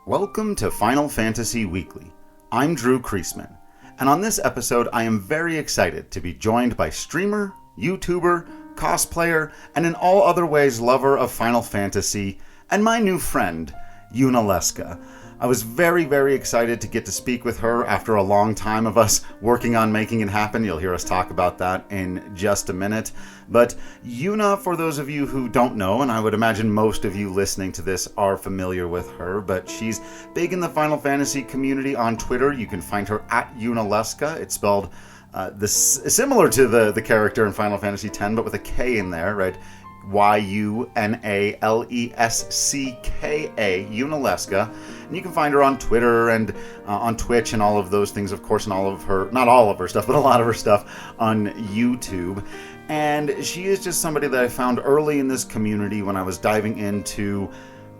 Welcome to Final Fantasy Weekly. I'm Drew Kreisman, and on this episode I am very excited to be joined by streamer, YouTuber, cosplayer, and in all other ways lover of Final Fantasy, and my new friend, Yunaleska. I was very, very excited to get to speak with her after a long time of us working on making it happen. You'll hear us talk about that in just a minute. But Yuna, for those of you who don't know, and I would imagine most of you listening to this are familiar with her, but she's big in the Final Fantasy community on Twitter. You can find her at Yunaleska. It's spelled similar to the character in Final Fantasy X, but with a K in there, right? Yunaleska, Yunaleska. And you can find her on Twitter and on Twitch and all of those things, of course, and all of her, not all of her stuff, but a lot of her stuff on YouTube. And she is just somebody that I found early in this community when I was diving into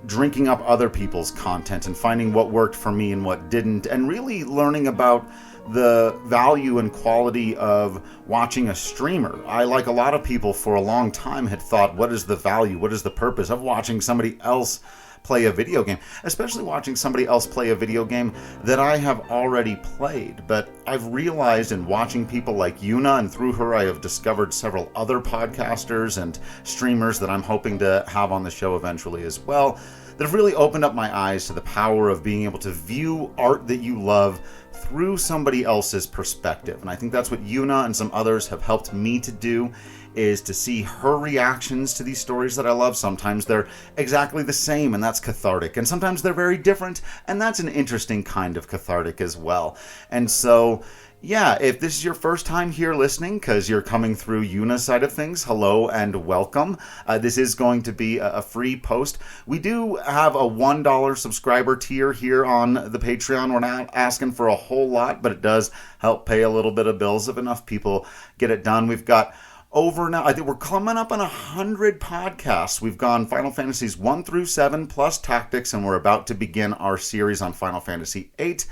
drinking up other people's content and finding what worked for me and what didn't, and really learning about the value and quality of watching a streamer. I, like a lot of people for a long time, had thought, what is the value, what is the purpose of watching somebody else play a video game, especially watching somebody else play a video game that I have already played. But I've realized in watching people like Yuna, and through her I have discovered several other podcasters and streamers that I'm hoping to have on the show eventually as well, that have really opened up my eyes to the power of being able to view art that you love through somebody else's perspective. And I think that's what Yuna and some others have helped me to do, is to see her reactions to these stories that I love. Sometimes they're exactly the same, and that's cathartic. And sometimes they're very different, and that's an interesting kind of cathartic as well. And so, yeah, if this is your first time here listening, because you're coming through Yuna's side of things, hello and welcome. This is going to be a free post. We do have a $1 subscriber tier here on the Patreon. We're not asking for a whole lot, but it does help pay a little bit of bills if enough people get it done. We've got over now, I think we're coming up on 100 podcasts. We've gone Final Fantasies 1 through 7 plus Tactics, and we're about to begin our series on Final Fantasy 8.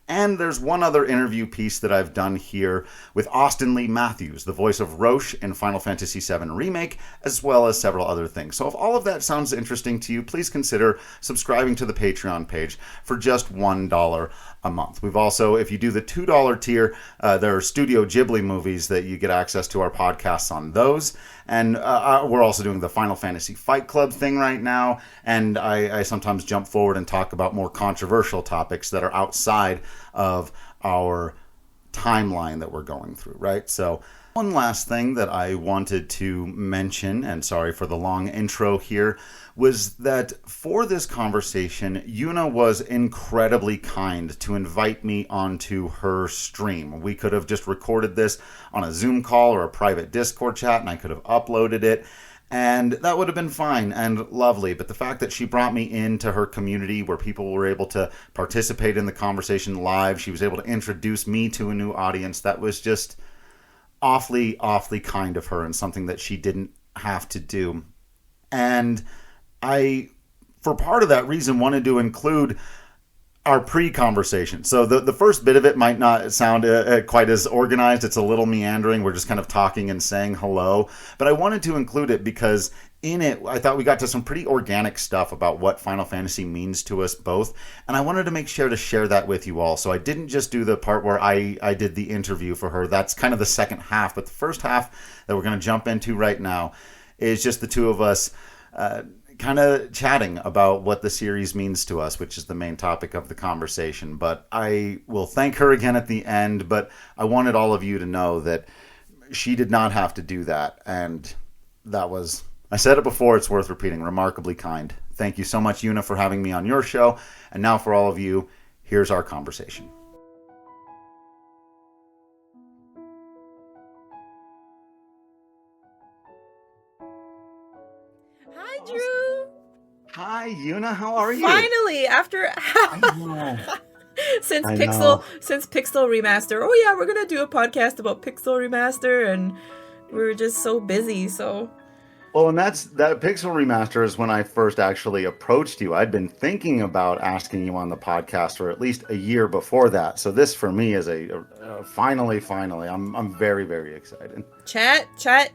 And there's one other interview piece that I've done here with Austin Lee Matthews, the voice of Roche in Final Fantasy VII Remake, as well as several other things. So if all of that sounds interesting to you, please consider subscribing to the Patreon page for just $1 a month. We've also, if you do the $2 tier, there are Studio Ghibli movies that you get access to our podcasts on those. And we're also doing the Final Fantasy Fight Club thing right now. And I sometimes jump forward and talk about more controversial topics that are outside of our timeline that we're going through, right? So one last thing that I wanted to mention, and sorry for the long intro here, was that for this conversation, Yuna was incredibly kind to invite me onto her stream. We could have just recorded this on a Zoom call or a private Discord chat, and I could have uploaded it, and that would have been fine and lovely. But the fact that she brought me into her community where people were able to participate in the conversation live, she was able to introduce me to a new audience, that was just awfully, awfully kind of her, and something that she didn't have to do. And I, for part of that reason, wanted to include our pre-conversation. So the first bit of it might not sound quite as organized. It's a little meandering. We're just kind of talking and saying hello. But I wanted to include it because in it, I thought we got to some pretty organic stuff about what Final Fantasy means to us both. And I wanted to make sure to share that with you all. So I didn't just do the part where I did the interview for her. That's kind of the second half. But the first half that we're going to jump into right now is just the two of us kind of chatting about what the series means to us, which is the main topic of the conversation. But I will thank her again at the end, but I wanted all of you to know that she did not have to do that. And that was, I said it before, it's worth repeating, remarkably kind. Thank you so much, Yuna, for having me on your show. And now for all of you, here's our conversation. Hi, Drew. Hi, Yuna. How are you? Finally, after since Pixel Remaster. Oh yeah, we're gonna do a podcast about Pixel Remaster, and we're just so busy. So. Well, and that Pixel Remaster is when I first actually approached you. I'd been thinking about asking you on the podcast for at least a year before that. So this for me is a finally. I'm very, very excited. Chat.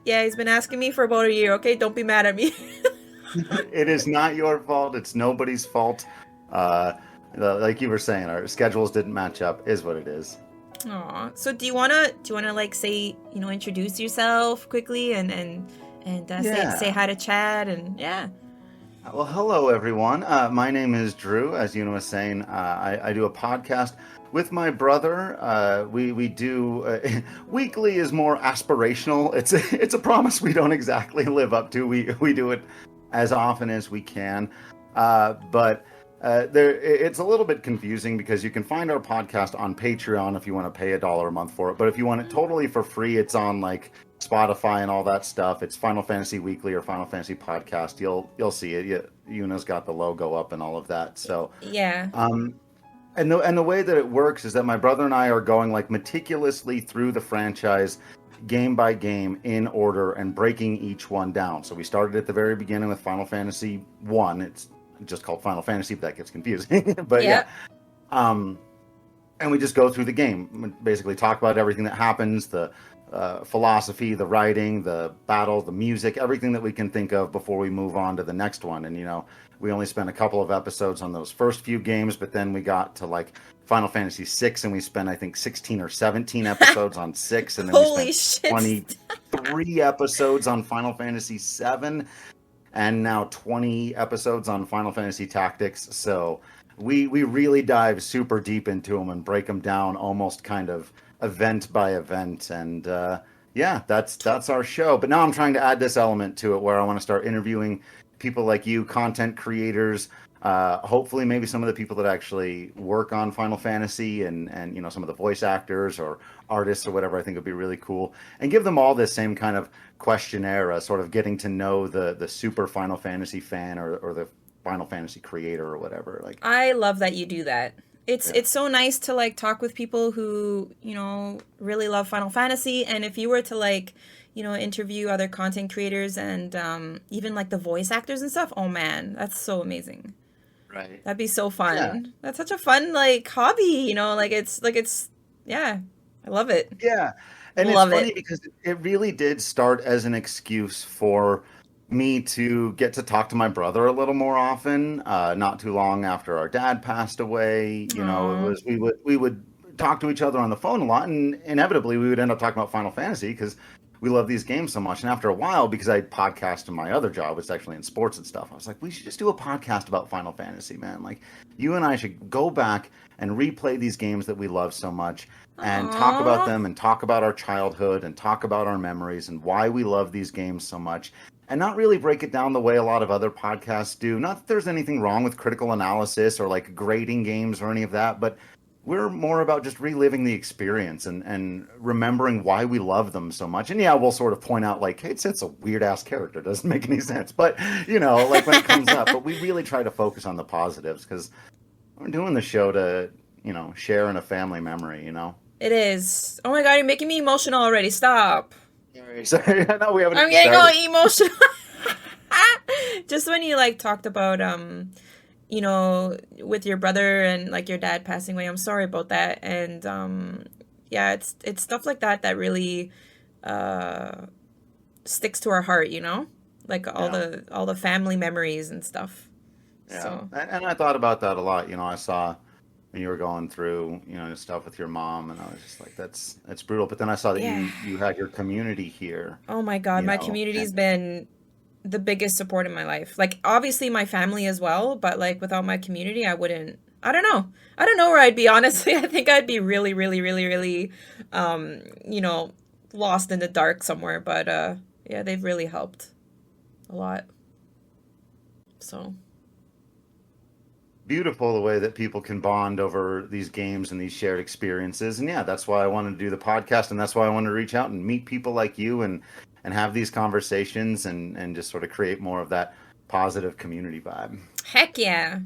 Yeah, he's been asking me for about a year. Okay, don't be mad at me. It is not your fault. It's nobody's fault. Like you were saying, our schedules didn't match up. Is what it is. Aw. So do you wanna like say, introduce yourself quickly and say Yeah. hi to Chad and yeah. Well, hello everyone. My name is Drew. As Yuna was saying, I do a podcast with my brother. We do weekly is more aspirational. It's a promise we don't exactly live up to. We do it as often as we can, but it's a little bit confusing because you can find our podcast on Patreon if you want to pay $1 a month for it. But if you want it totally for free, it's on like Spotify and all that stuff. It's Final Fantasy Weekly or Final Fantasy Podcast. You'll see it. Yuna's got the logo up and all of that. So Yeah. and the way that it works is that my brother and I are going like meticulously through the franchise game by game in order and breaking each one down. So we started at the very beginning with Final Fantasy 1. It's just called Final Fantasy, but that gets confusing. But Yep. and we just go through the game, we basically talk about everything that happens, the philosophy, the writing, the battle, the music, everything that we can think of before we move on to the next one. And we only spent a couple of episodes on those first few games, but then we got to like Final Fantasy 6 and we spent I think 16 or 17 episodes on 6, and then Holy we spent shit. 23 episodes on Final Fantasy 7, and now 20 episodes on Final Fantasy Tactics. So we really dive super deep into them and break them down almost kind of event by event. And yeah, that's our show. But now I'm trying to add this element to it where I want to start interviewing people like you, content creators, hopefully maybe some of the people that actually work on Final Fantasy and some of the voice actors or artists or whatever. I think would be really cool, and give them all this same kind of questionnaire, sort of getting to know the super Final Fantasy fan or the Final Fantasy creator or whatever. Like, I love that you do that. It's yeah. it's so nice to like talk with people who, really love Final Fantasy, and if you were to like, interview other content creators and even like the voice actors and stuff, oh man, that's so amazing. Right. That'd be so Yeah. fun. That's such a fun like hobby, like it's yeah. I love it. Yeah. And it's Love funny it. because it really did start as an excuse for me to get to talk to my brother a little more often. Not too long after our dad passed away, it Aw. was we would talk to each other on the phone a lot, and inevitably we would end up talking about Final Fantasy because we love these games so much. And after a while, because I podcast in my other job, it's actually in sports and stuff, I was like, we should just do a podcast about Final Fantasy, man. Like, you and I should go back and replay these games that we love so much and talk about Aw. them and talk about our childhood and talk about our memories and why we love these games so much, and not really break it down the way a lot of other podcasts do. Not that there's anything wrong with critical analysis or like grading games or any of that, but we're more about just reliving the experience and remembering why we love them so much. And yeah, we'll sort of point out like, hey, it's a weird ass character. It doesn't make any sense. But, like when it comes up, but we really try to focus on the positives because we're doing the show to, share in a family memory. It is. Oh my god, you're making me emotional already. Stop. Sorry, I know we haven't I'm even getting all started. emotional. Just when you like talked about with your brother and like your dad passing away, I'm sorry about that. And yeah, it's stuff like that that really uh sticks to our heart. Like all Yeah. the family memories and stuff. Yeah, So, and I thought about that a lot. I saw when you were going through, stuff with your mom, and I was just like, that's brutal. But then I saw that yeah. you had your community here, Oh my God, my and community's been the biggest support in my life. Like obviously my family as well, but like without my community, I wouldn't. I don't know. I don't know where I'd be honestly. I think I'd be really, really, really, really, um, you know, lost in the dark somewhere. But yeah, they've really helped a lot. So beautiful the way that people can bond over these games and these shared experiences. And yeah, that's why I wanted to do the podcast, and that's why I wanted to reach out and meet people like you and have these conversations and just sort of create more of that positive community vibe. heck yeah,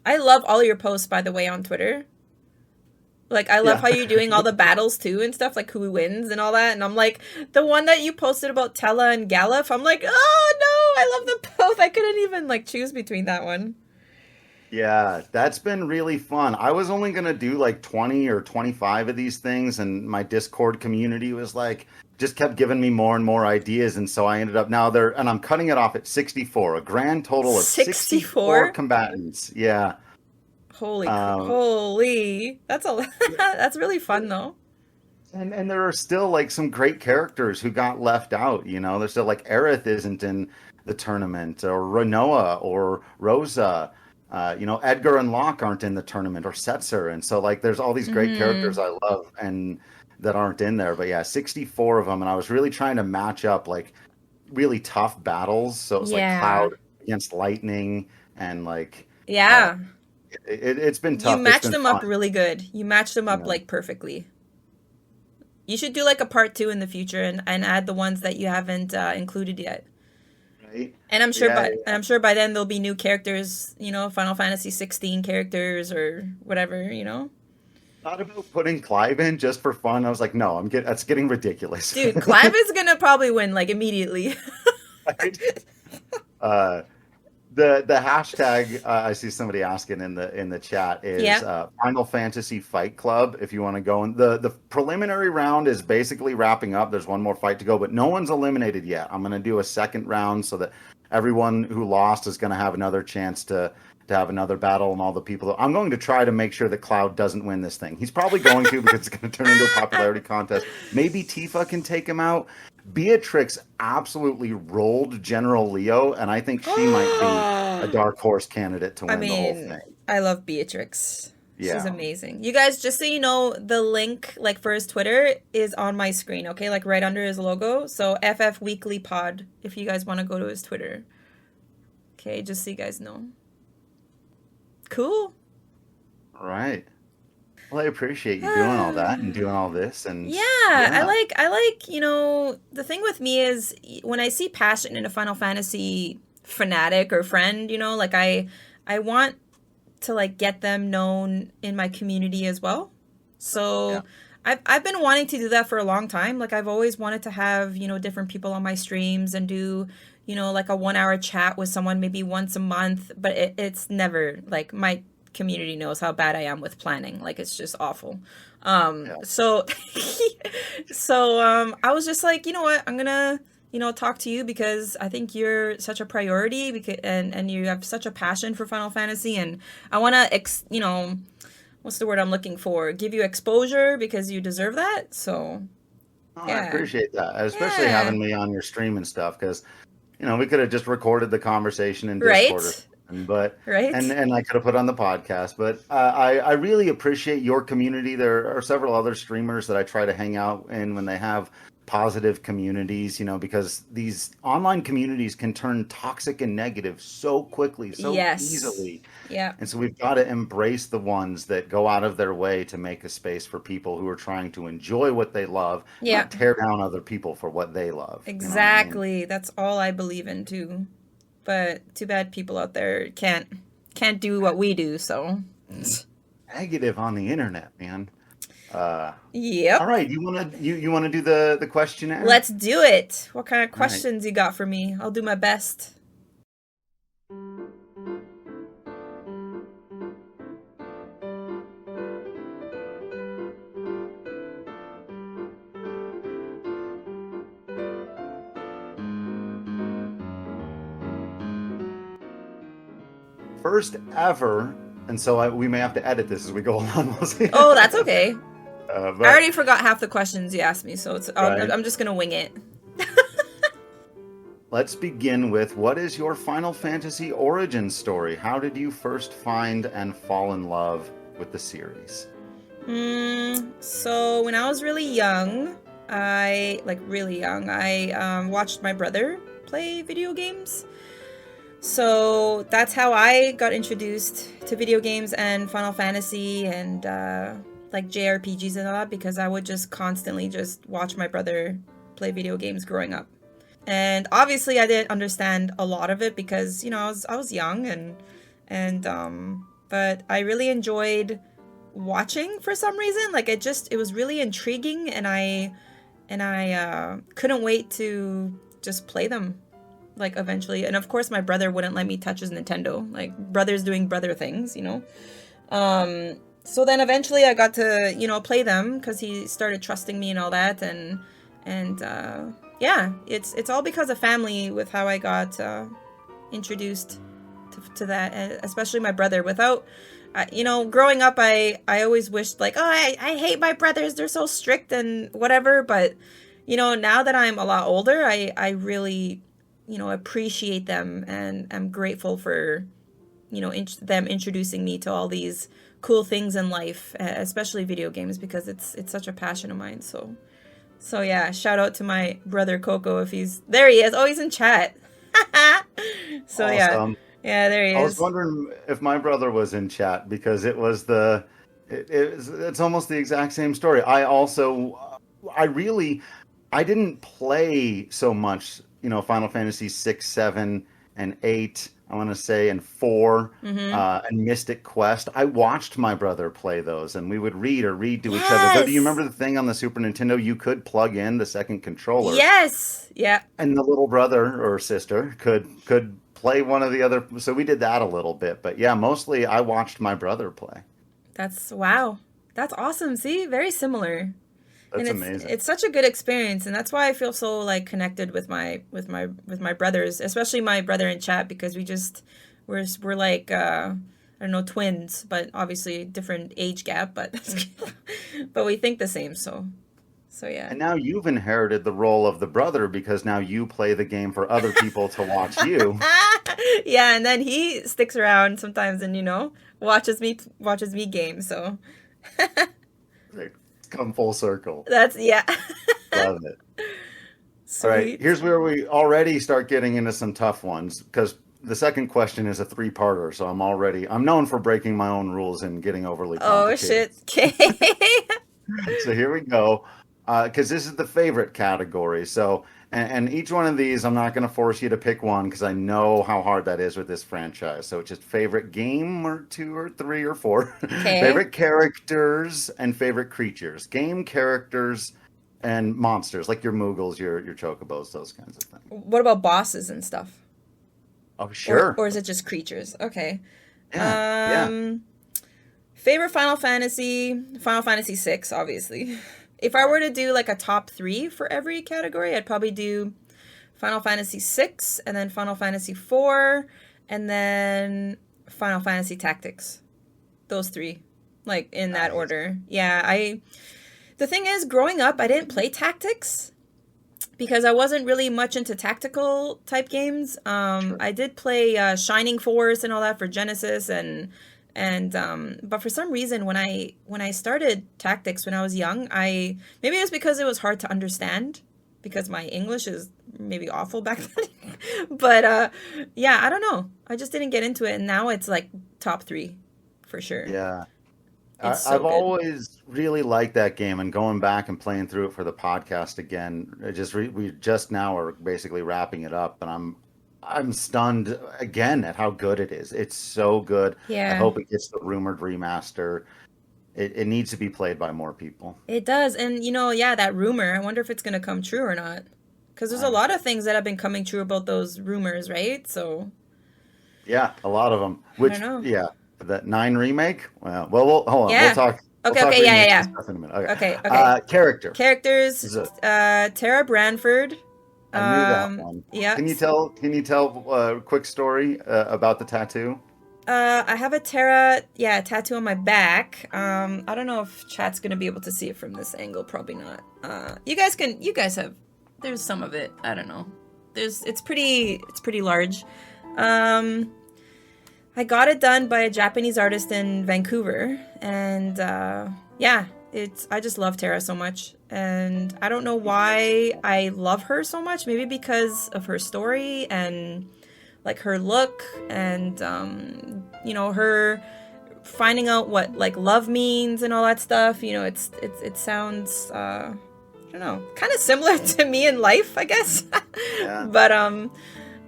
I love all your posts by the way on Twitter. Like I love Yeah. how you're doing all the battles too and stuff, like who wins and all that. And I'm like, the one that you posted about Tella and Galuf, I'm like, oh no, I love them both. I couldn't even like choose between that one. Yeah, that's been really fun. I was only going to do like 20 or 25 of these things, and my Discord community was like, just kept giving me more and more ideas. And so I ended up now there, and I'm cutting it off at 64, a grand total of 64 64? combatants. Yeah. Um, Holy. That's really fun though. and there are still like some great characters who got left out. There's still like Aerith isn't in the tournament, or Renoa or Rosa. Edgar and Locke aren't in the tournament, or Setzer, and so like there's all these great characters Mhm. I love and that aren't in there. But yeah, 64 of them, and I was really trying to match up like really tough battles. So it was like Yeah. Cloud against Lightning, and like uh, Yeah. it's been You tough, but it's matched been them up fun. really good. You matched them You up know, like perfectly. You should do like a part two in the future and add the ones that you haven't included yet. right? And Yeah, I'm sure by then there'll be new characters, Final Fantasy 16 characters or whatever. thought about putting Clive in just for fun. I was like, no, that's getting ridiculous. Dude, Clive is gonna probably win like immediately. Right? Uh, the hashtag I see somebody asking in the chat is Yeah. Final Fantasy Fight Club. If you want to go, and the preliminary round is basically wrapping up. There's one more fight to go, but no one's eliminated yet. I'm going to do a second round so that everyone who lost is going to have another chance to have another battle, and all the people. I'm going to try to make sure that Cloud doesn't win this thing. He's probably going to, because it's going to turn into a popularity contest. Maybe Tifa can take him out. Beatrix absolutely rolled General Leo, and I think she might be a dark horse candidate to I win the whole mean, thing. I love Beatrix. She's Yeah. amazing. You guys, just so you know, the link like for his Twitter is on my screen, okay? Like right under his logo. So FF Weekly Pod if you guys want to go to his Twitter. Okay, just so you guys know. Cool. All right. Well, I appreciate you doing all that and doing all this, and Yeah, yeah, the thing with me is when I see passion in a Final Fantasy fanatic or friend, like I want to like get them known in my community as well. yeah, So I've been wanting to do that for a long time. Like I've always wanted to have, different people on my streams and do, like a 1 hour chat with someone maybe once a month, but it's never like my community knows how bad I am with planning. Like it's just awful. yeah. So I was just like, you know what? I'm gonna, talk to you because I think you're such a priority because and you have such a passion for Final Fantasy and I want to what's the word I'm looking for? Give you exposure because you deserve that. So, Oh, I yeah. appreciate that, especially Yeah. having me on your stream and stuff, because we could have just recorded the conversation in Discord or Right? something, but and Right? and I could have put on the podcast. But I really appreciate your community. There are several other streamers that I try to hang out in when they have positive communities, because these online communities can turn toxic and negative so quickly, so Yes. easily. Yeah. And so we've got to embrace the ones that go out of their way to make a space for people who are trying to enjoy what they love, Yeah. not tear down other people for what they love. You know what I mean? Exactly. That's all I believe in too. But too bad people out there can't do what we do, so Negative on the internet, man. Uh, all yep. right, you wanna do the questionnaire? Let's do it. What kind of All right. questions you got for me? I'll do my best. First ever, and so we may have to edit this as we go along. We'll see. Oh, that's okay. I But already forgot half the questions you asked me, so right. I'm just gonna wing it. Let's begin with, what is your Final Fantasy origin story? How did you first find and fall in love with the series? So when I was really young, I watched my brother play video games. So that's how I got introduced to video games and Final Fantasy and like JRPGs and all that because I would just constantly just watch my brother play video games growing up. And obviously I didn't understand a lot of it because, I was young and but I really enjoyed watching for some reason. Like it was really intriguing and I couldn't wait to just play them like eventually. And of course my brother wouldn't let me touch his Nintendo. Like brothers doing brother things. So then eventually I got to, play them because he started trusting me and all that and yeah, it's all because of family with how I got introduced to that, especially my brother. Without, growing up, I always wished like, oh, I hate my brothers. They're so strict and whatever. But, now that I'm a lot older, I really, appreciate them, and I'm grateful for, them introducing me to all these cool things in life, especially video games, because it's such a passion of mine. So yeah, shout out to my brother Coco if he's there. He is. Oh, he's in chat. So Awesome. yeah, there he I was is. wondering if my brother was in chat because it's almost the exact same story. I didn't play so much, Final Fantasy 6, 7, and 8, I want to say, and 4, Mm-hmm. and Mystic Quest. I watched my brother play those, and we would read to each other. Though, do you Yes. remember the thing on the Super Nintendo? You could plug in the second controller, Yes. Yeah. and the little brother or sister could play one of the other. So we did that a little bit, but yeah, mostly I watched my brother play. That's wow. That's awesome. See, very similar. And That's amazing. it's such a good experience, and that's why I feel so like connected with my brothers, especially my brother in chat, because we're like I don't know, twins, but obviously different age gap, but but we think the same, so yeah. And now you've inherited the role of the brother because now you play the game for other people to watch you. Yeah, and then he sticks around sometimes and watches me game, so It's come full circle. that's yeah. Love it. All right, Sweet. here's where we already start getting into some tough ones because the second question is a three-parter, so I'm known for breaking my own rules and getting overly Oh complicated. shit. Okay. So here we go, because this is the favorite category. So, and each one of these, I'm not going to force you to pick one because I know how hard that is with this franchise. So it's just favorite game or two or three or four, Okay. favorite characters and favorite creatures, game characters and monsters like your Moogles, your Chocobos, those kinds of things. What about bosses and stuff? Oh, Or sure. or is it just creatures? Okay. Yeah, yeah. Um Favorite Final Fantasy 6, obviously. If I were to do like a top 3 for every category, I'd probably do Final Fantasy 6 and then Final Fantasy 4 and then Final Fantasy Tactics. Those 3, like in that Nice. order. Yeah, the thing is, growing up I didn't play Tactics because I wasn't really much into tactical type games. Sure. I did play Shining Force and all that for Genesis, and but for some reason when I started Tactics when I was young, I maybe it was because it was hard to understand because my English is maybe awful back then. But yeah, I don't know. I just didn't get into it, and now it's like top 3 for sure. Yeah. It's so I've good. always really liked that game, and going back and playing through it for the podcast again. We just now are basically wrapping it up, and I'm stunned again at how good it is. It's so good. I Yeah. hope it gets the rumored remaster. It needs to be played by more people. It does. And, yeah, that rumor, I wonder if it's going to come true or not. Because there's a Um, lot of things that have been coming true about those rumors, right? So, yeah, a lot of them. I don't Which, know. yeah, that 9 remake. Well, hold on. We'll Yeah. talk. We'll Okay, talk okay, yeah, remakes and yeah, stuff in a minute. Okay. yeah. Okay, okay. Character. Characters, Is it? Tara Branford. I knew that one. Yeah. Can you tell a quick story about the tattoo? I have a Tara, yeah, tattoo on my back. I don't know if chat's gonna be able to see it from this angle. Probably not. You guys have, there's some of it. I don't know. It's pretty large. Um, I got it done by a Japanese artist in Vancouver, and yeah, I just love Tara so much, and I don't know why I love her so much. Maybe because of her story and like her look, and her finding out what like love means and all that stuff. It sounds I don't know, kind of similar to me in life, I guess. Yeah. But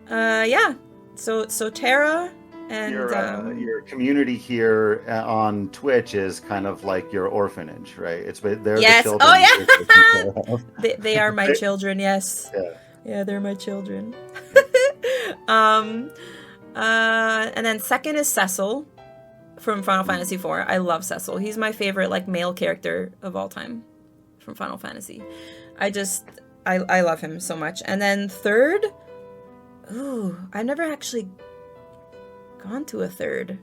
yeah. So Tara and Your community here on Twitch is kind of like your orphanage, right? They're the yes. Oh children you're taking care yeah. of. They are my children. Yes. Yeah. Yeah, they're my children. um, and then second is Cecil from Final Fantasy IV. I love Cecil. He's my favorite like male character of all time from Final Fantasy. I love him so much. And then third, ooh, I never actually gone to a third.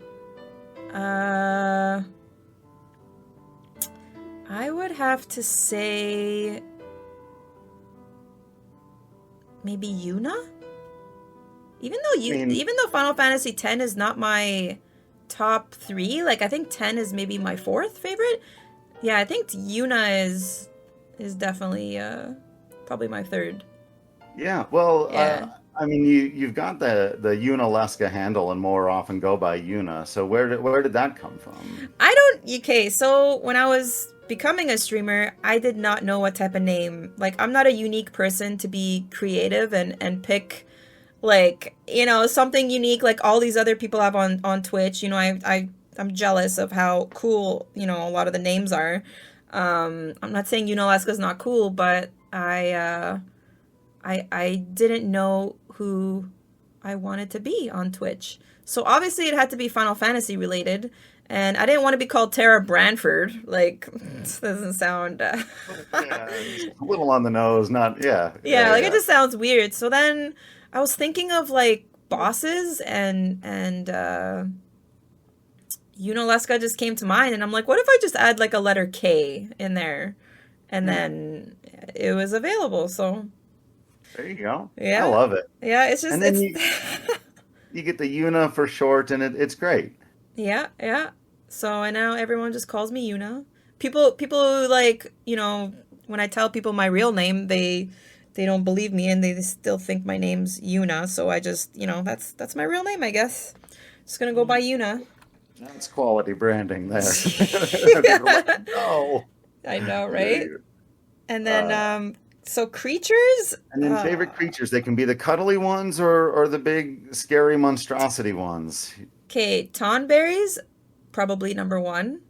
I would have to say maybe Yuna? Even though Final Fantasy X is not my top 3, like I think 10 is maybe my 4th favorite. Yeah, I think Yuna is definitely probably my 3rd. Yeah, well, Yeah. I mean, you've got the Yunaleska handle and more often go by Yuna. So where did that come from? Okay, so when I was becoming a streamer, I did not know what type of name. Like, I'm not a unique person to be creative and pick, like, something unique like all these other people have on Twitch. I'm jealous of how cool, a lot of the names are. I'm not saying Yunalesca is not cool, but I didn't know who I wanted to be on Twitch. So obviously it had to be Final Fantasy related. And I didn't want to be called Tara Branford. Like, this doesn't sound... Yeah, it's a little on the nose, not, yeah. Yeah, like, it just sounds weird. So then I was thinking of, like, bosses, and Yunalesca just came to mind. And I'm like, what if I just add, like, a letter K in there? And then it was available, so... There you go. Yeah. I love it. Yeah, it's just... And then you get the Yuna for short, and it's great. Yeah, yeah. So and now everyone just calls me Yuna. People like, when I tell people my real name, they don't believe me and they still think my name's Yuna. So I just, that's my real name, I guess. Just gonna go by Yuna. That's quality branding there. Yeah. No. I know, right? And then so creatures. And then favorite creatures, they can be the cuddly ones or the big scary monstrosity ones. Okay, Tonberries, probably number 1.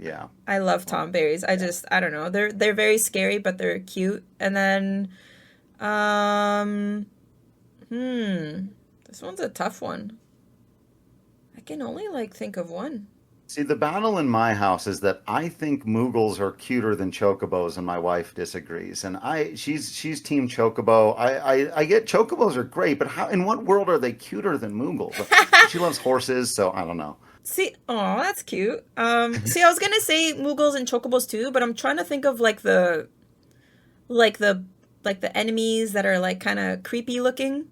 Yeah. I love Tonberries. I don't know. They're very scary, but they're cute. And then, this one's a tough one. I can only think of one. See, the battle in my house is that I think Moogles are cuter than Chocobos, and my wife disagrees. And she's team Chocobo. I get Chocobos are great, but in what world are they cuter than Moogles? She loves horses, so I don't know. See, oh, that's cute. See, I was gonna say Moogles and Chocobos too, but I'm trying to think of the enemies that are kind of creepy looking.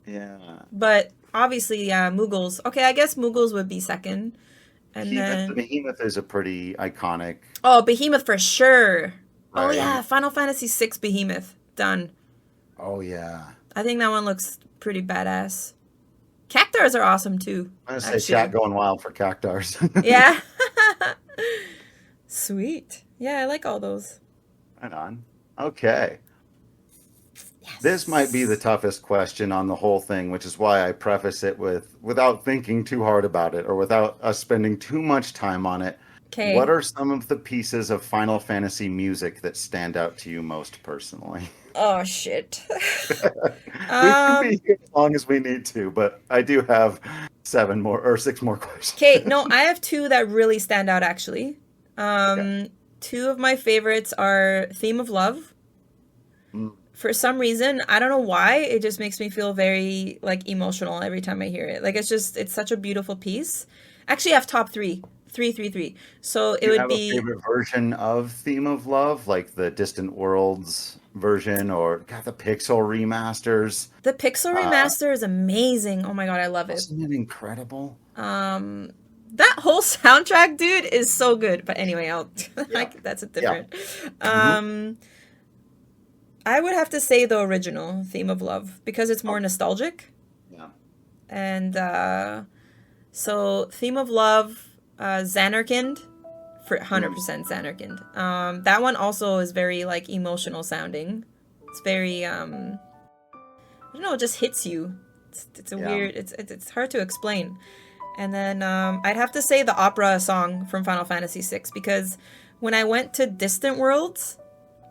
Yeah. But obviously, yeah, Moogles. Okay, I guess Moogles would be second. And then Behemoth is a pretty iconic. Oh, Behemoth for sure. Right. Oh yeah, Final Fantasy VI Behemoth. Done. Oh yeah. I think that one looks pretty badass. Cactars are awesome too. I'm gonna say chat going wild for Cactars. Yeah. Sweet. Yeah, I like all those. Right on. Okay. Yes. This might be the toughest question on the whole thing, which is why I preface it without thinking too hard about it or without us spending too much time on it. Okay. What are some of the pieces of Final Fantasy music that stand out to you most personally? Oh, shit. We can be here as long as we need to, but I do have 6 more questions. Okay, no, I have 2 that really stand out, actually. Okay. 2 of my favorites are Theme of Love. For some reason, I don't know why, it just makes me feel very, emotional every time I hear it. It's such a beautiful piece. Actually, I have top 3. 3. So it would be... Do you have a favorite version of Theme of Love, like the Distant Worlds version or the Pixel remasters? The Pixel remaster is amazing. Oh my god, I love it. Isn't it incredible? That whole soundtrack, dude, is so good. But anyway, that's a different... Yeah. I would have to say the original Theme of Love because it's more nostalgic. Yeah. And so Theme of Love, Xanarkand, for 100% Xanarkand. That one also is very emotional sounding. It's very I don't know, it just hits you. It's a weird. It's hard to explain. And then I'd have to say the opera song from Final Fantasy VI because when I went to Distant Worlds,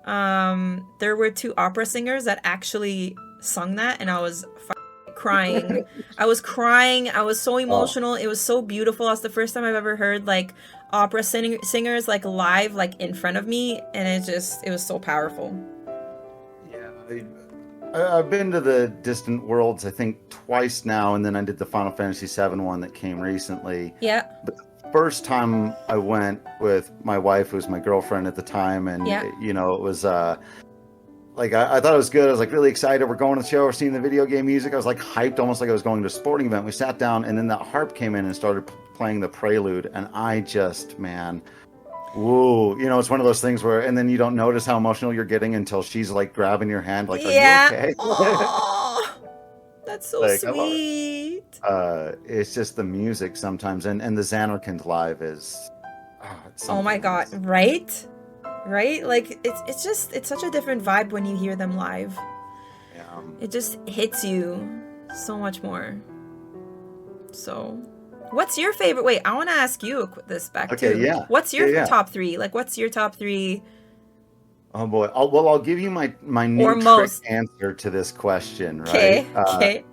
there were 2 opera singers that actually sung that, and I was crying. I was crying. I was so emotional. It was so beautiful. That's the first time I've ever heard opera singers live in front of me, and it was so powerful. Yeah, I've been to the Distant Worlds, I think, twice now, and then I did the Final Fantasy VII one that came recently. Yeah. But the first time I went with my wife, who was my girlfriend at the time, and Yeah. it was like I thought it was good. I was like really excited. We're going to the show. We're seeing the video game music. I was like hyped, almost like I was going to a sporting event. We sat down, and then that harp came in and started playing the prelude, and I just, man. Whoa, it's one of those things where, and then you don't notice how emotional you're getting until she's like grabbing your hand, like, Yeah. "Are you okay?" Oh, that's so Like, sweet. it's just the music sometimes, and the Xanarkand live is, it's Oh my something God, else. right? Like it's such a different vibe when you hear them live. Yeah. It just hits you so much more. So, what's your favorite? Wait, I want to ask you this back Okay, too. yeah. What's your Yeah. top three? Like, what's your top three Oh boy. I'll give you my new or trick most? answer to this question, right? Okay, okay.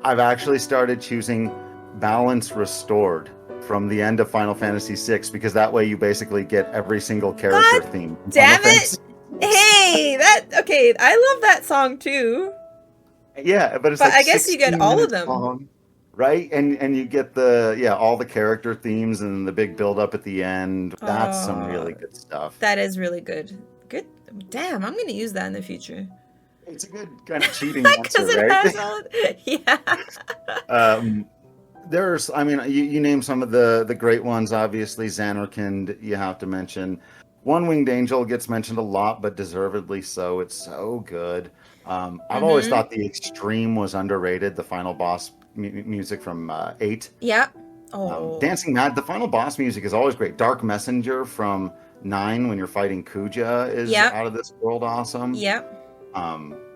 I've actually started choosing Balance Restored from the end of Final Fantasy VI, because that way you basically get every single character God theme. in damn Final it! Fantasy. Hey, okay. I love that song too. Yeah, but it's But like I guess you get 16 all of minutes them. long, right? And you get all the character themes and the big build up at the end. That's some really good stuff. That is really good. Good. Damn, I'm gonna use that in the future. It's a good kind of cheating answer, Because it right? has all. Yeah. There's, I mean, you name some of the great ones. Obviously, Xanarkand, you have to mention. One Winged Angel gets mentioned a lot, but deservedly so. It's so good. I've always thought the Extreme was underrated. The final boss music from 8. Yeah. Oh. Dancing Mad, the final boss music is always great. Dark Messenger from 9 when you're fighting Kuja is out of this world awesome. Yep.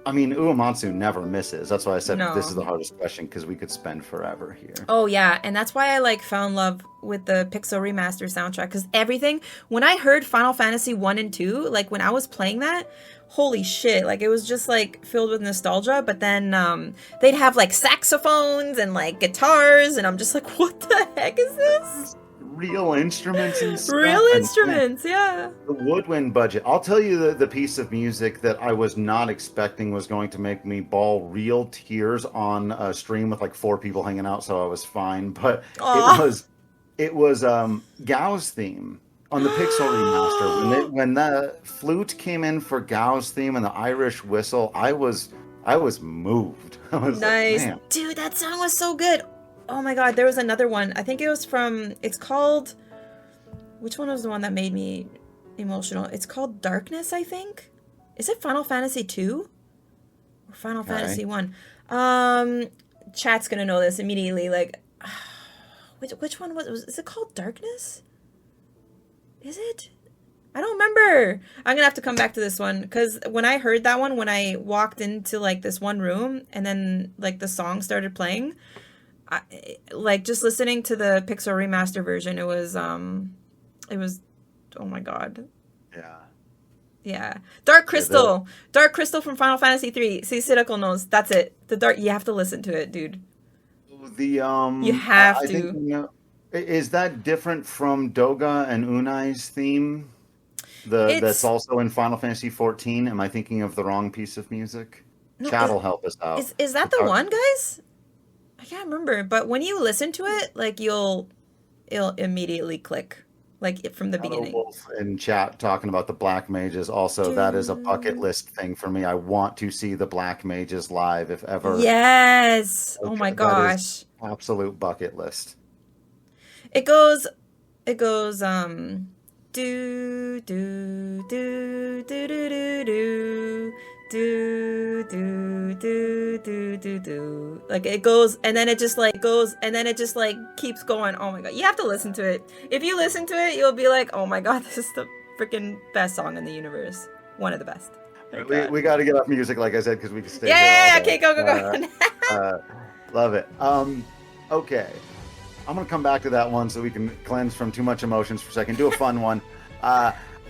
I mean, Uematsu never misses. That's why I said No. this is the hardest question, because we could spend forever here. Oh yeah, and that's why I like found love with the Pixel Remaster soundtrack, because everything, when I heard Final Fantasy 1 and 2, like when I was playing that, holy shit, like it was just like filled with nostalgia. But then they'd have like saxophones and like guitars, and I'm just like, what the heck is this? Real instruments and stuff. Real And, instruments, yeah. the woodwind budget. I'll tell you the piece of music that I was not expecting was going to make me bawl real tears on a stream with like 4 people hanging out, so I was fine. But Aw. it was Gao's theme on the Pixel remaster. When the flute came in for Gao's theme and the Irish whistle, I was moved. I was Nice. like, man. Dude, that song was so good. Oh my God, there was another one. I think it was it's called, which one was the one that made me emotional? It's called Darkness, I think. Is it Final Fantasy 2 or Final Fantasy 1? Chat's gonna know this immediately. Like, which one is it called Darkness? Is it? I don't remember. I'm gonna have to come back to this one, because when I heard that one, when I walked into like this one room and then like the song started playing, like just listening to the Pixel remaster version, it was oh my God. Yeah. Dark Crystal from Final Fantasy 3. See, Cyril knows. That's it. You have to listen to it, dude. You have to. Think, is that different from Doga and Unai's theme? That's also in Final Fantasy 14. Am I thinking of the wrong piece of music? No, Chat will help us out. Is that the one, guys? I can't remember, but when you listen to it, like it'll immediately click, like from the beginning. Wolf in chat talking about the Black Mages. Also, that is a bucket list thing for me. I want to see the Black Mages live, if ever. Yes. Okay, oh my that gosh. is absolute bucket list. It goes do do do do do do do do do do do do, like it goes, and then it just like goes, and then it just like keeps going. Oh my God, you have to listen to it. If you listen to it, you'll be like, oh my God, this is the freaking best song in the universe, one of the best. We got to get off music, like I said, because we can stay yeah, here all day. okay, go. Love it. Okay, I'm gonna come back to that one so we can cleanse from too much emotions for a second. Do a fun one.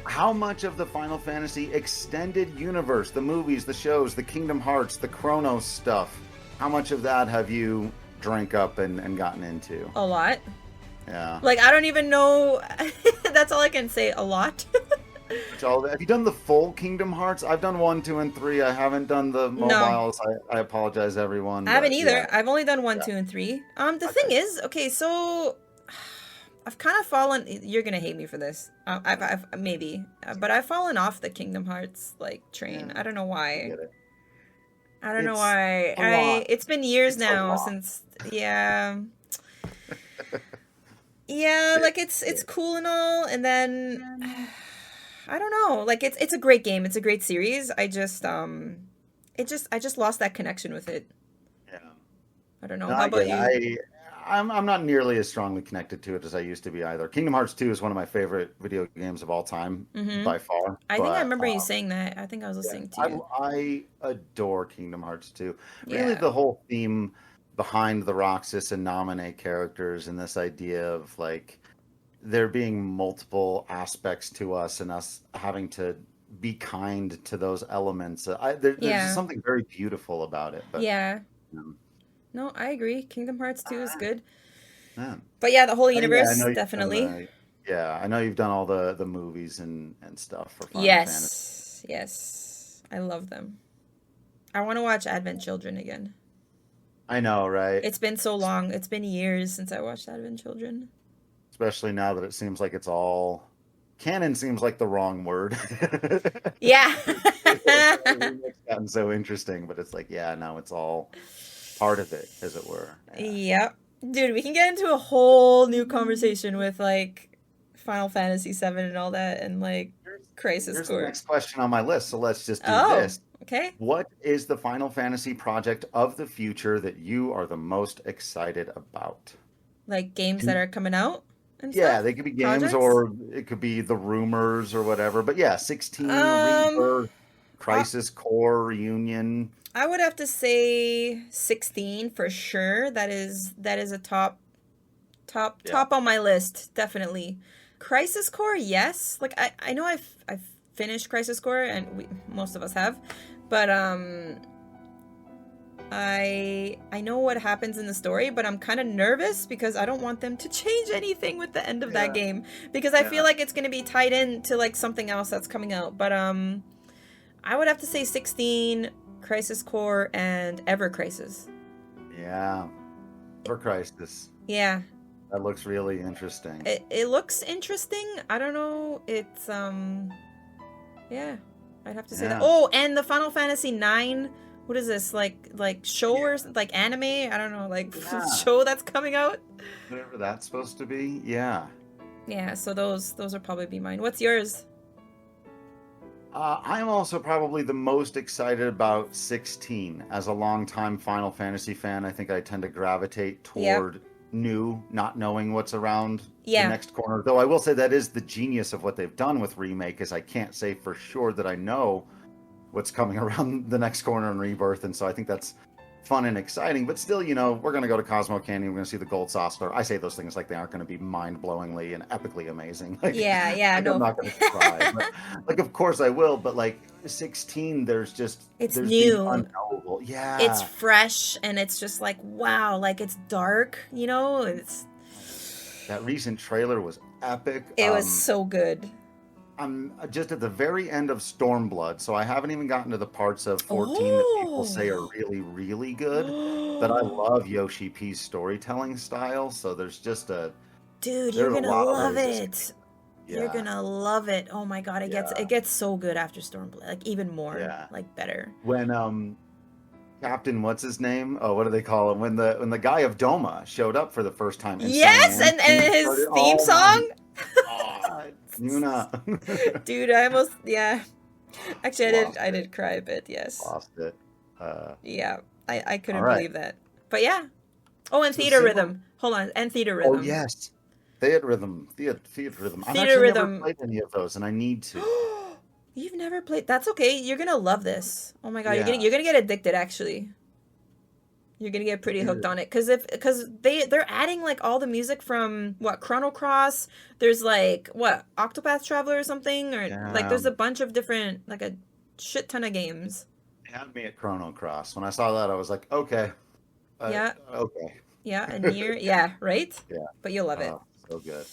How much of the Final Fantasy extended universe, the movies, the shows, the Kingdom Hearts, the Chronos stuff, how much of that have you drank up and gotten into? A lot. Yeah. Like, I don't even know. That's all I can say. A lot. Have you done the full Kingdom Hearts? I've done 1, 2, and 3. I haven't done the No, mobiles. I apologize, everyone, I haven't but yeah, either. I've only done one, yeah. 2, and 3. The thing Okay. is, okay, so I've kind of fallen. You're gonna hate me for this. I've maybe, but I've fallen off the Kingdom Hearts like train. Yeah, I don't know I why. get it. I don't know It's why. a lot. It's been years It's a now lot. since. Yeah, yeah. Like it's cool and all, and then I don't know. Like it's a great game. It's a great series. I just lost that connection with it. Yeah. I don't know. No, How I get about it. you? I'm not nearly as strongly connected to it as I used to be either. Kingdom Hearts 2 is one of my favorite video games of all time Mm-hmm. by far. I think I But remember you saying that. I think I was yeah, listening to you. I adore Kingdom Hearts 2. Really, Yeah. the whole theme behind the Roxas and Naminé characters and this idea of like there being multiple aspects to us and us having to be kind to those elements. There's just Yeah. something very beautiful about it. But Yeah. um, No, I agree. Kingdom Hearts 2 is good. yeah. But yeah, the whole Yeah, I universe, know you've done definitely. I know you've done all the movies and stuff for Final Fantasy. Yes. Yes. I love them. I want to watch Advent Children again. I know, right? It's been so long. It's been years since I watched Advent Children. Especially now that it seems like it's all canon seems like the wrong word. Yeah. It's gotten so interesting, but it's like, yeah, now it's all part of it, as it were. Yeah. Yep. Dude, we can get into a whole new conversation with like Final Fantasy 7 and all that and like Here's, Crisis here's the Core. next question on my list, so let's just do Oh, this. okay. What is the Final Fantasy project of the future that you are the most excited about? Like games that are coming out and Yeah, stuff? they could be games Projects? or it could be the rumors or whatever. But yeah, 16 Um, Rebirth, I, Crisis Core Reunion. I would have to say 16 for sure. That is a Yeah. top on my list, definitely. Crisis Core, yes. Like I know I've finished Crisis Core and most of us have, but I know what happens in the story, but I'm kind of nervous because I don't want them to change anything with the end of that Yeah. game because I feel Yeah. like it's going to be tied in to like something else that's coming out. But I would have to say 16, Crisis Core, and Ever Crisis. Yeah. For Crisis. Yeah, That looks really interesting. it looks interesting. I don't know. It's yeah, I'd have to say that. Yeah. Oh, and the Final Fantasy 9. What is this like show or like anime? I don't know, like Yeah. show that's coming out. Whatever that's supposed to be. Yeah. Yeah, so those would probably be mine. What's yours? I'm also probably the most excited about 16. As a longtime Final Fantasy fan, I think I tend to gravitate Yep. toward new, not knowing what's around the Yeah. next corner. Though I will say that is the genius of what they've done with Remake, is I can't say for sure that I know what's coming around the next corner in Rebirth, and so I think that's fun and exciting. But still, we're going to go to Cosmo Canyon, we're going to see the Gold Saucer. I say those things like they aren't going to be mind-blowingly and epically amazing. Yeah, yeah, Like I'm no. not going to cry. But, like, of course I will, but like 16, It's there's the new. unknowable. It's Yeah. fresh and it's just like wow, like it's dark, That recent trailer was epic. it was so good. I'm just at the very end of Stormblood, so I haven't even gotten to the parts of 14 that people say are Oh. really, really good. But I love Yoshi P's storytelling style, so Dude, you're there's a gonna lot of love ways this can it. You're yeah, gonna love it. Oh my god, yeah, it gets so good after Stormblood. Like even more, yeah. like better. When Captain what's his name? Oh, what do they call him? When the guy of Doma showed up for the first time in Yes, Cyan and his theme oh my song. god, Yuna. Dude, I almost yeah. Actually, Lost I it. did cry a bit. Yes. Lost it. Yeah. I All couldn't right. believe that. But yeah. Oh, and So Theater similar. Rhythm. Hold on, and Theater Oh Rhythm. yes, Theater Rhythm. Theater Rhythm. I've Theater actually never Rhythm. played any of those, and I need to. You've never played. That's okay. You're gonna love this. Oh my god, Yeah. you're gonna get addicted. Actually, you're gonna get pretty hooked on it because they're adding like all the music from what Chrono Cross. There's like what Octopath Traveler or something, or like Yeah. there's a bunch of different like a shit ton of games. They had me at Chrono Cross. When I saw that, I was like, okay, Yeah, okay. yeah, and near, yeah, right. Yeah. But you'll love it. Oh, so good.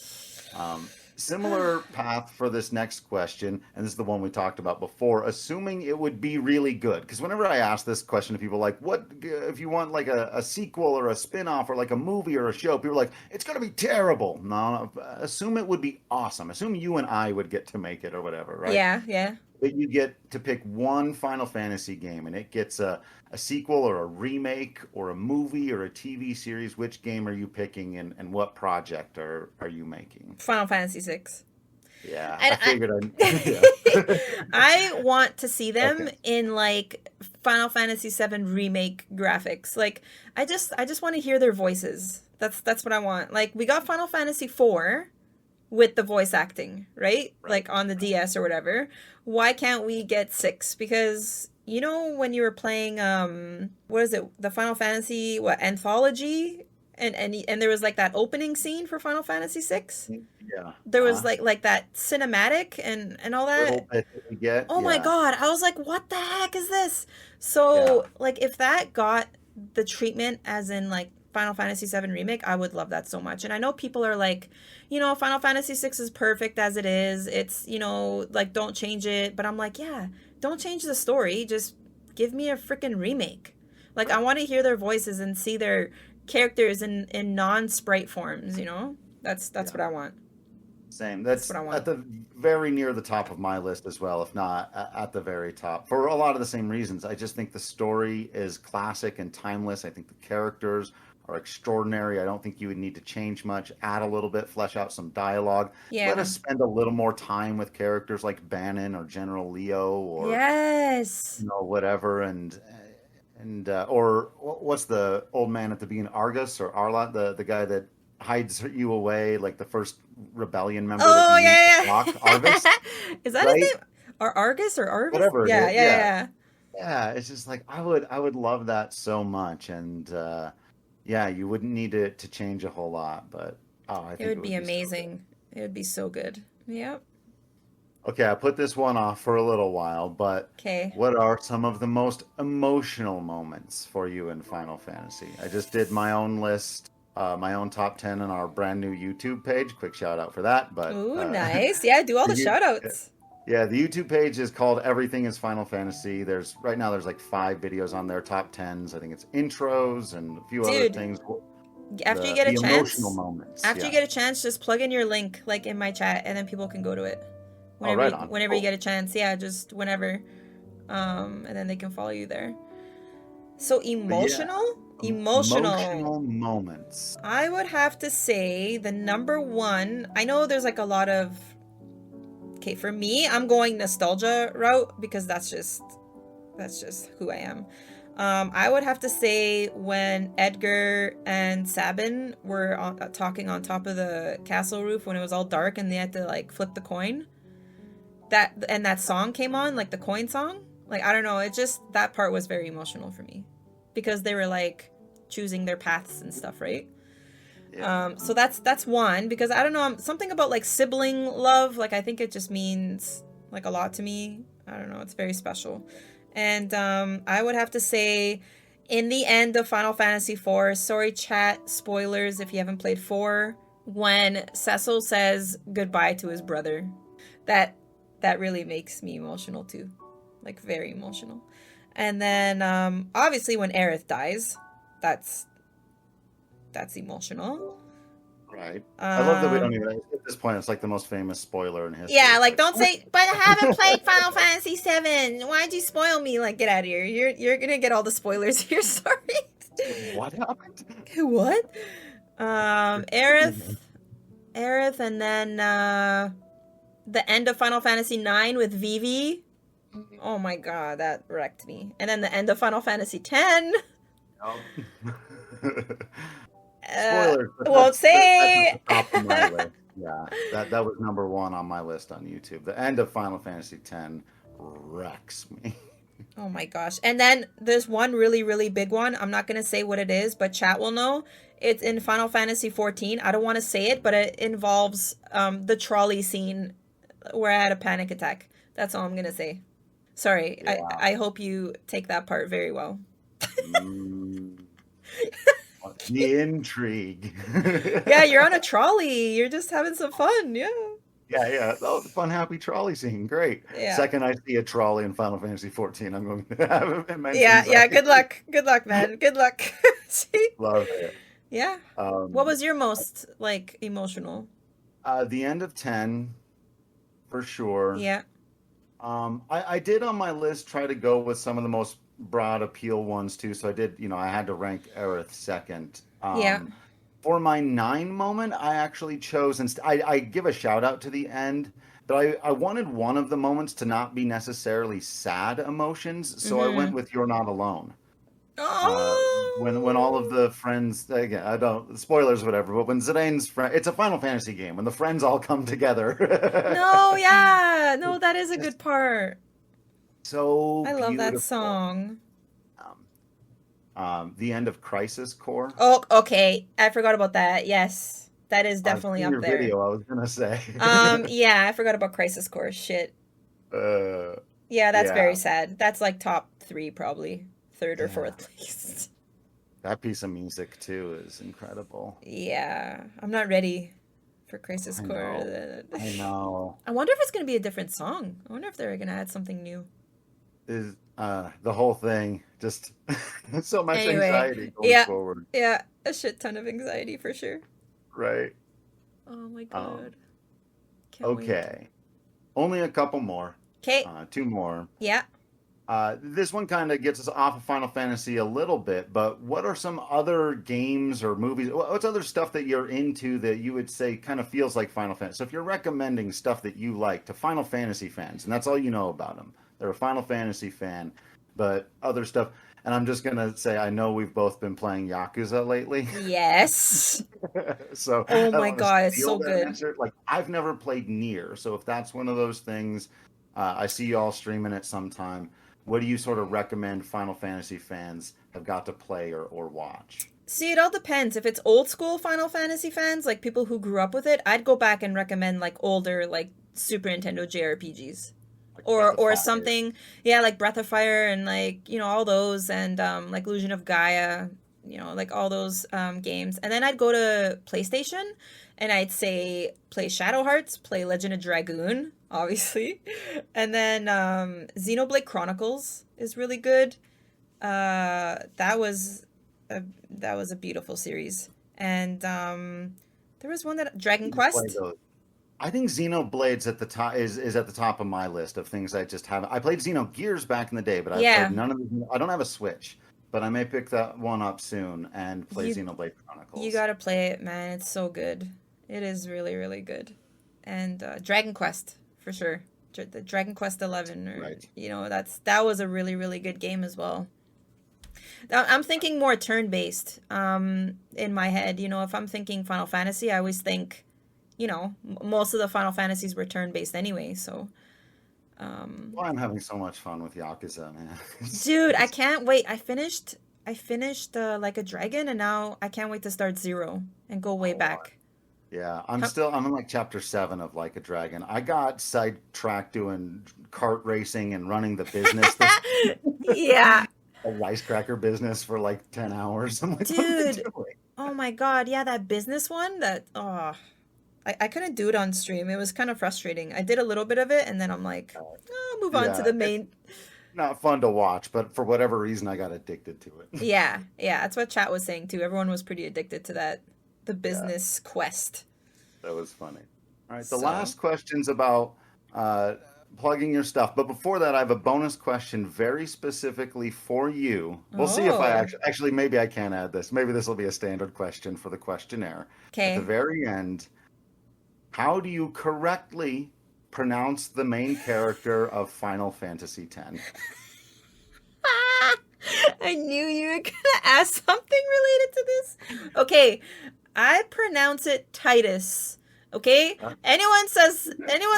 Um, Similar path for this next question, and this is the one we talked about before, assuming it would be really good. Because whenever I ask this question to people, like, what if you want like a sequel or a spin-off or like a movie or a show, people are like, it's going to be terrible. No, assume it would be awesome. Assume you and I would get to make it or whatever, right? Yeah, yeah. But you get to pick one Final Fantasy game, and it gets a sequel or a remake or a movie or a TV series. Which game are you picking, and what project are you making? Final Fantasy 6. Yeah, I And figured I, yeah. I want to see them Okay. in like Final Fantasy 7 remake graphics. Like I just want to hear their voices. That's what I want. Like we got Final Fantasy 4 with the voice acting, right? Right. Like on the DS or whatever. Why can't we get 6? Because you know when you were playing what is it? The Final Fantasy what anthology and there was like that opening scene for Final Fantasy 6. Yeah. There was like that cinematic and all Little that. bit that we get. Oh my Yeah. god, I was like, what the heck is this? Yeah. So like if that got the treatment as in like Final Fantasy 7 remake, I would love that so much. And I know people are like, Final Fantasy 6 is perfect as it is. It's, like don't change it, but I'm like, yeah, don't change the story, just give me a freaking remake. Like I Right. want to hear their voices and see their characters in non-sprite forms. That's Yeah. what I want. Same. That's That's what I want. at the very near the top of my list as well, if not at the very top, for a lot of the same reasons. I just think the story is classic and timeless. I think the characters are extraordinary. I don't think you would need to change much, add a little bit, flesh out some dialogue. Let Yeah. us spend a little more time with characters like Bannon or General Leo or Yes. whatever, and or what's the old man at the beginning, Argus or Arlot, the guy that hides you away, like the first rebellion member that Oh you meet to yeah, talk, Arvis, yeah. Is that his right? name? Or Argus or Arvis? Whatever it Yeah, is, yeah, yeah, yeah. yeah. It's just like I would love that so much, and yeah, you wouldn't need it to change a whole lot, but oh, I It think it would would be be so good. amazing. It would be so good. Yep. Okay, I put this one off for a little while, but Okay. what are some of the most emotional moments for you in Final Fantasy? I just did my own list, my own top 10 on our brand new YouTube page. Quick shout out for that. But Ooh, nice. Yeah, do all the, the You- shout outs. yeah, the YouTube page is called Everything is Final Fantasy. Right now there's like 5 videos on there, top 10s. I think it's intros and a few other Dude, things. after you get a The emotional chance, moments. after you Yeah. get a chance, just plug in your link like in my chat and then people can go to it. Oh, Whenever right you, on. whenever you Cool. get a chance. Yeah, just whenever. And then they can follow you there. So But yeah, emotional? Emotional. emotional moments. I would have to say the number one. I know there's like a lot of. Okay, for me, I'm going nostalgia route because that's just who I am. I would have to say when Edgar and Sabin were talking on top of the castle roof when it was all dark and they had to like flip the coin. That song came on, like the coin song. Like I don't know, it just that part was very emotional for me because they were like choosing their paths and stuff, right? Yeah. So that's one because I don't know something about like sibling love. Like I think it just means like a lot to me. I don't know. It's very special, and I would have to say, in the end of Final Fantasy IV. Sorry, chat spoilers if you haven't played 4. When Cecil says goodbye to his brother, that that really makes me emotional too, like very emotional. And then obviously when Aerith dies, that's that's emotional. Right. I love that we don't Um, even, at this point, it's like the most famous spoiler in history. yeah, It's like like, don't say, but I haven't played Final Fantasy 7. Why'd you spoil me? Like, get out of here. You're gonna get all the spoilers here. Sorry. what happened? What? Aerith, Aerith, and then the end of Final Fantasy 9 with Vivi. Oh my god, that wrecked me. And then the end of Final Fantasy 10. No. Uh, Spoilers, but won't that's say. at the top of my list. Yeah, that was number one on my list on YouTube. The end of Final Fantasy X wrecks me. Oh my gosh. And then there's one really, really big one. I'm not going to say what it is, but chat will know. It's in Final Fantasy 14. I don't want to say it, but it involves the trolley scene where I had a panic attack. That's all I'm going to say. Sorry. Yeah. I hope you take that part very well. Mm, the intrigue. Yeah, you're on a trolley. You're just having some fun. Yeah. Yeah. Oh, the fun, happy trolley scene. Great. Yeah. Second I see a trolley in Final Fantasy 14, I'm going to have immense Yeah, anxiety. good luck. Good luck, man. Good luck. See? Love it. Yeah. What Um, was your most like emotional? the end of 10, for sure. Yeah. I did on my list try to go with some of the most broad appeal ones too. So I did, I had to rank Aerith second. Yeah. For my 9 moment, I actually chose, and I give a shout out to the end, but I wanted one of the moments to not be necessarily sad emotions. So I went Mm-hmm. with You're Not Alone. Uh, when all of Oh. the friends, again, I don't, spoilers, whatever, but when Zidane's friend, it's a Final Fantasy game, when the friends all come together. No, yeah. No, that is a Just good part. so I love that beautiful. song. Um, the end of Crisis Core. Oh, okay. I forgot about that. Yes. That is I've definitely seen up your there. video, I was gonna say. Yeah, I forgot about Crisis Core. Shit. uh, Yeah, that's yeah, very sad. That's like top three, probably. Third or yeah. fourth place. That piece of music too is incredible. Yeah. I'm not ready for Crisis I Core. know. I know. I wonder if it's going to be a different song. I wonder if they're going to add something new. Is the whole thing just so much Anyway, anxiety going yeah. forward, Yeah. A shit ton of anxiety for sure. right? Oh my Um, God. Can't wait. okay. Only a couple more. Okay. Two more. Yeah. This one kind of gets us off of Final Fantasy a little bit, but what are some other games or movies? What's other stuff that you're into that you would say kind of feels like Final Fantasy? So if you're recommending stuff that you like to Final Fantasy fans, and that's all you know about them, they're a Final Fantasy fan, but other stuff. And I'm just gonna say, I know we've both been playing Yakuza lately, Yes. so Oh I don't my want to God. It's steal so that good. answer. Like I've never played Nier, so if that's one of those things, I see you all streaming it sometime. What do you sort of recommend Final Fantasy fans have got to play or watch? See, it all depends. If it's old school Final Fantasy fans, like people who grew up with it, I'd go back and recommend like older, like Super Nintendo JRPGs. Like Breath of Or Fire, something, yeah, like Breath of Fire and like, all those and like Illusion of Gaia, like all those games. And then I'd go to PlayStation and I'd say play Shadow Hearts, play Legend of Dragoon, obviously. And then Xenoblade Chronicles is really good. That was a beautiful series. And there was one that Dragon you just play Quest. those. I think Xenoblade's at the top is at the top of my list of things I just haven't. I played Xenogears back in the day, but I've played Yeah, none of the. I don't have a Switch, but I may pick that one up soon and play you Xenoblade you Chronicles. gotta play it, man. It's so good. It is really, really good. And Dragon Quest for sure. The Dragon Quest 11, or Right. that was a really, really good game as well. I'm thinking more turn-based in my head. If I'm thinking Final Fantasy, I always think, most of the Final Fantasies were turn-based anyway. So, Well, I'm having so much fun with Yakuza, man. dude, I can't wait. I finished Like a Dragon, and now I can't wait to start Zero and go way Oh, back. yeah, How- I'm in like chapter 7 of Like a Dragon. I got sidetracked doing kart racing and running the business, this Yeah, a wisecracker business for like 10 hours. I'm like, what am I dude. doing? Oh my God. Yeah, that business one. I couldn't do it on stream. It was kind of frustrating. I did a little bit of it, and then I'm like, oh, I'll move on to Yeah, the it's main. not fun to watch, but for whatever reason, I got addicted to it. Yeah, yeah. That's what chat was saying too. Everyone was pretty addicted to that, the Yeah, business quest. that was funny. All right, the So, last question's about uh, plugging your stuff. But before that, I have a bonus question very specifically for you. We'll see if I oh, actually, maybe I can add this. Maybe this will be a standard question for the questionnaire. At the okay. very end, how do you correctly pronounce the main character of Final Fantasy X? I knew you were gonna ask something related to this. Okay, I pronounce it Titus. Okay, Huh? anyone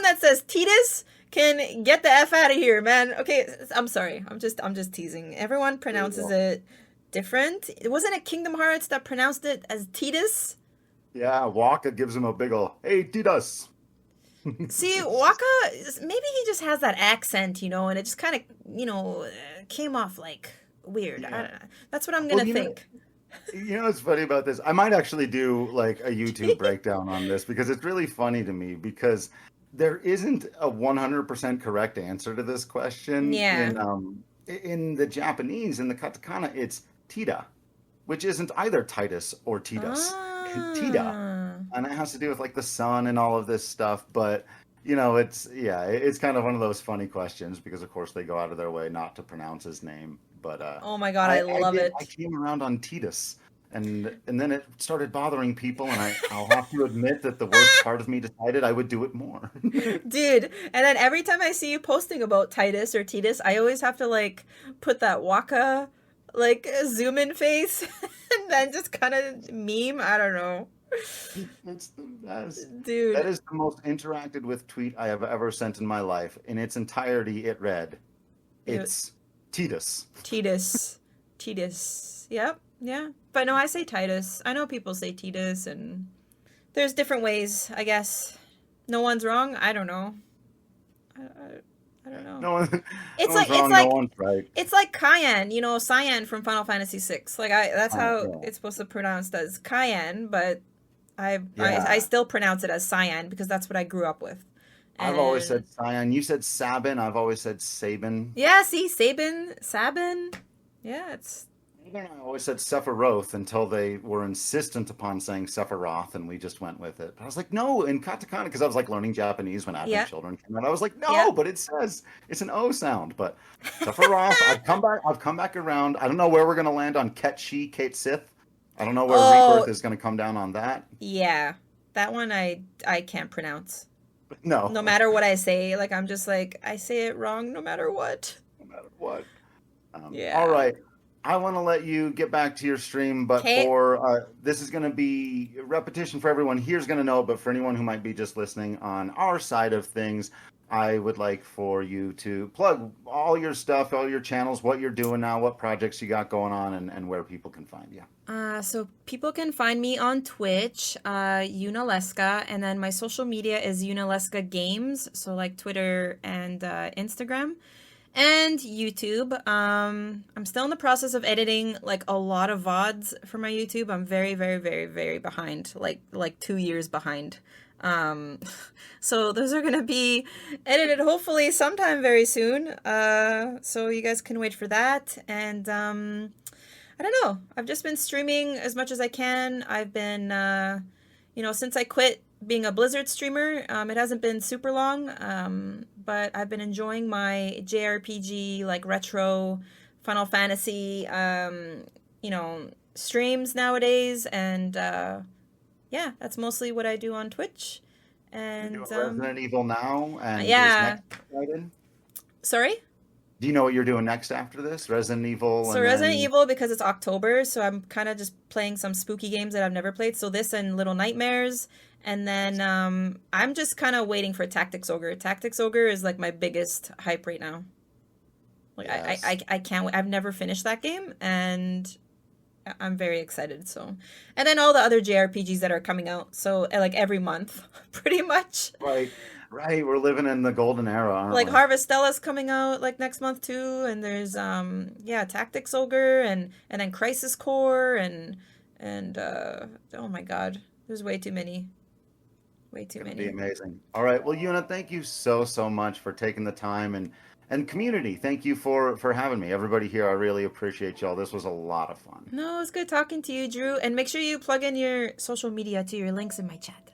that says Titus can get the f out of here, man. Okay, I'm sorry. I'm just teasing. Everyone There you pronounces go. it different. It wasn't it Kingdom Hearts that pronounced it as Titus. Yeah, Waka gives him a big ol' hey, Titus. See, Waka, maybe he just has that accent, and it just kind of, came off like weird. I Yeah. don't know. That's what I'm Well, gonna think. what's funny about this? I might actually do like a YouTube breakdown on this because it's really funny to me because there isn't a 100% correct answer to this question. Yeah. In the Japanese, in the katakana, it's Tita, which isn't either Titus or Titus. Tita. Ah. And it has to do with like the sun and all of this stuff. But it's kind of one of those funny questions because of course they go out of their way not to pronounce his name. But Oh my God, I I love did. I it. came around on Titus, and then it started bothering people, and I'll have to admit that the worst part of me decided I would do it more. Dude, and then every time I see you posting about Titus or Titus, I always have to like put that waka like zoom in face and then just kind of meme. I don't know. It's the best. That Dude, is the most interacted with tweet I have ever sent in my life. In its entirety, it read, it, "It's Titus." Titus. Titus. Yep, yeah. But no, I say Titus. I know people say Titus and there's different ways, I guess. No one's wrong. I don't know. I don't know. No one, no It's one's like it's wrong. No like one's right. it's like Cayenne, Cyan from Final Fantasy VI. Like I that's how Yeah, it's supposed to pronounce as Cayenne, but I yeah. still pronounce it as Cyan because that's what I grew up with. I've always And said Cyan. You said Sabin. I've always said Sabin. yeah, see, Sabin. Yeah, it's Even I always said Sephiroth until they were insistent upon saying Sephiroth, and we just went with it. But I was like, no, in katakana, because I was like learning Japanese when Advent yeah, Children came out. I was like, yeah. no, but it says it's an O sound. But Sephiroth, I've come back. I've come back around. I don't know where we're gonna land on Ketchi, Kate Sith. I don't know where Rebirth Oh, is gonna come down on that. yeah. That one I can't pronounce. No, No matter what I say, like I'm just like I say it wrong no matter what. no matter what. All Yeah. right. I want to let you get back to your stream, but Okay. for this is going to be repetition for everyone here's going to know, but for anyone who might be just listening on our side of things, I would like for you to plug all your stuff, all your channels, what you're doing now, what projects you got going on, and where people can find you. So people can find me on Twitch, Yunaleska, and then my social media is Yunalescka Games, so like Twitter and Instagram and YouTube. I'm still in the process of editing like a lot of VODs for my YouTube. I'm very, very, very, very behind, like 2 years behind. Um, so those are gonna be edited hopefully sometime very soon. So you guys can wait for that. And I don't know. I've just been streaming as much as I can. I've been, since I quit being a Blizzard streamer, it hasn't been super long, but I've been enjoying my JRPG, like retro Final Fantasy, streams nowadays. And yeah, that's mostly what I do on Twitch. You're And doing Resident Evil now, and is yeah, next excited? sorry? Do you know what you're doing next after this? Resident Evil, So and Resident then Evil because it's October, so I'm kind of just playing some spooky games that I've never played. So this and Little Nightmares, and then I'm just kind of waiting for Tactics Ogre. Tactics Ogre is like my biggest hype right now. Like yes. I can't wait. I've never finished that game, and I'm very excited. So, and then all the other JRPGs that are coming out. So like every month, pretty much. Right, right. We're living in the golden era, aren't Like we? Harvestella's coming out like next month too, and there's Tactics Ogre and then Crisis Core and oh my God, there's way too many, way too Going to be many. amazing. All right. Well, Yuna, thank you so so much for taking the time and community. Thank you for having me. Everybody here, I really appreciate y'all. This was a lot of fun. No, it's good talking to you, Drew, and make sure you plug in your social media to your links in my chat.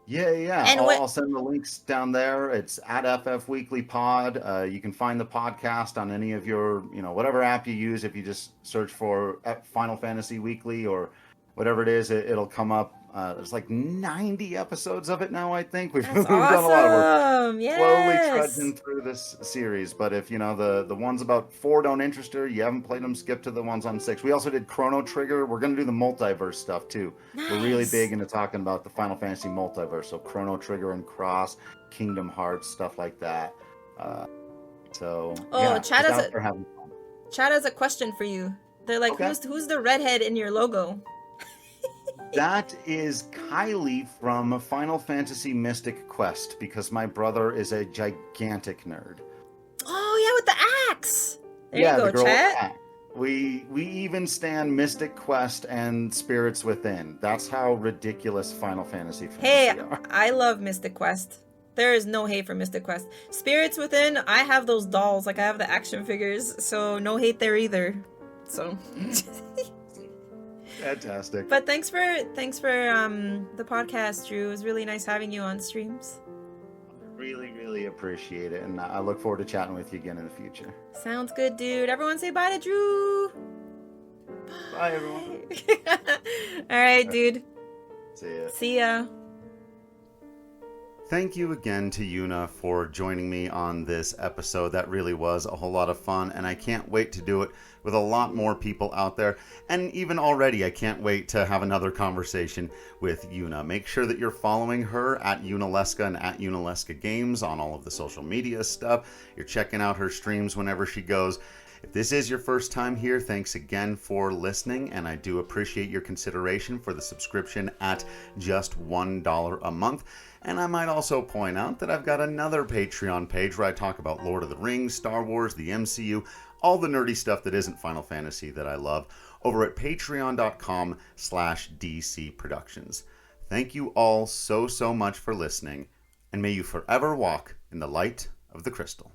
Yeah, yeah. And I'll what? send the links down there. It's at FF Weekly Pod. You can find the podcast on any of your, whatever app you use. If you just search for Final Fantasy Weekly or whatever it is, it'll come up. There's like 90 episodes of it now, I think. We've, That's we've done a lot of work. awesome. Slowly Yes. trudging through this series. But if the ones about 4 don't interest you, you haven't played them, skip to the ones on 6. We also did Chrono Trigger. We're going to do the multiverse stuff too. We're really Nice. big into talking about the Final Fantasy multiverse. So Chrono Trigger and Cross, Kingdom Hearts, stuff like that. Uh, so Oh, yeah, just out there having fun. Chad has a question for you. They're like, Okay. who's the redhead in your logo? That is Kylie from Final Fantasy Mystic Quest because my brother is a gigantic nerd. Oh yeah, with the axe. There you Yeah, go, the girl with Chat. the hat. We even stand Mystic Quest and Spirits Within. That's how ridiculous Final Fantasy fans Hey, we are. I love Mystic Quest. There is no hate for Mystic Quest. Spirits Within, I have those dolls. Like, I have the action figures. So, no hate there either. So... Fantastic. But thanks for the podcast, Drew. It was really nice having you on streams. Really, really appreciate it. And I look forward to chatting with you again in the future. Sounds good, dude. Everyone say bye to Drew. Bye, everyone. All right, dude. See ya. See ya. Thank you again to Yuna for joining me on this episode. That really was a whole lot of fun, and I can't wait to do it with a lot more people out there. And even already, I can't wait to have another conversation with Yuna. Make sure that you're following her at Yunaleska and at Yunalescka Games on all of the social media stuff. You're checking out her streams whenever she goes. If this is your first time here, thanks again for listening, and I do appreciate your consideration for the subscription at just $1 a month. And I might also point out that I've got another Patreon page where I talk about Lord of the Rings, Star Wars, the MCU, all the nerdy stuff that isn't Final Fantasy that I love, over at patreon.com/DC Productions. Thank you all so much for listening, and may you forever walk in the light of the crystal.